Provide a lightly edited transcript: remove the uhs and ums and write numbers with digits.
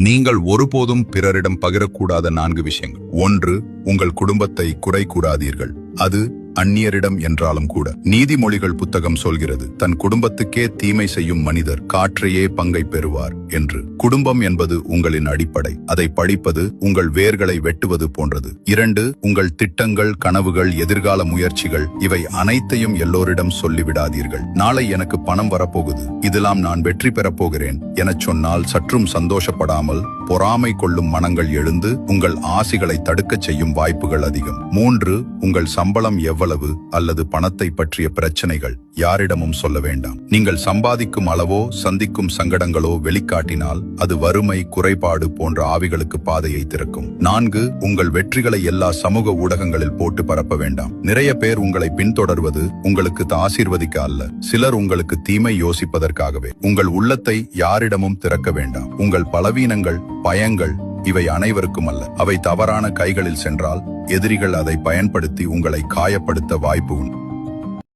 நீங்கள் ஒருபோதும் பிறரிடம் பகிரக்கூடாத 4 விஷயங்கள். 1. உங்கள் குடும்பத்தை குறை கூடாதீர்கள். அது அந்நியரிடம் என்றாலும் கூட. நீதிமொழிகள் புத்தகம் சொல்கிறது, தன் குடும்பத்துக்கே தீமை செய்யும் மனிதர் காற்றையே பங்கை பெறுவார் என்று. குடும்பம் என்பது உங்களின் அடிப்படை. அதை படிப்பது உங்கள் வேர்களை வெட்டுவது போன்றது. 2. உங்கள் திட்டங்கள், கனவுகள், எதிர்கால முயற்சிகள் இவை அனைத்தையும் எல்லோரிடம் சொல்லிவிடாதீர்கள். நாளை எனக்கு பணம் வரப்போகுது, இதெல்லாம் நான் வெற்றி பெறப் போகிறேன் எனச் சொன்னால் சற்றும் சந்தோஷப்படாமல் பொறாமை கொள்ளும் மனங்கள் எழுந்து உங்கள் ஆசைகளை தடுக்கச் செய்யும் வாய்ப்புகள் அதிகம். 3. உங்கள் சம்பளம் எவ்வளவு அல்லது பணத்தை பற்றிய பிரச்சனைகள் யாரிடமும் சொல்ல வேண்டாம். நீங்கள் சம்பாதிக்கும் அளவோ சந்திக்கும் சங்கடங்களோ வெளிக்காட்டினால் அது வறுமை, குறைபாடு போன்ற ஆவிகளுக்கு பாதையை திறக்கும். 4. உங்கள் வெற்றிகளை எல்லா சமூக ஊடகங்களில் போட்டு பரப்ப வேண்டாம். நிறைய பேர் உங்களை பின்தொடர்வது உங்களுக்கு ஆசீர்வதிக்க அல்ல, சிலர் உங்களுக்கு தீமை யோசிப்பதற்காகவே. உங்கள் உள்ளத்தை யாரிடமும் திறக்க வேண்டாம். உங்கள் பலவீனங்கள், பயங்கள் இவை அனைவருக்கும் அல்ல. அவை தவறான கைகளில் சென்றால் எதிரிகள் அதை பயன்படுத்தி உங்களை காயப்படுத்த வாய்ப்பு உண்டு.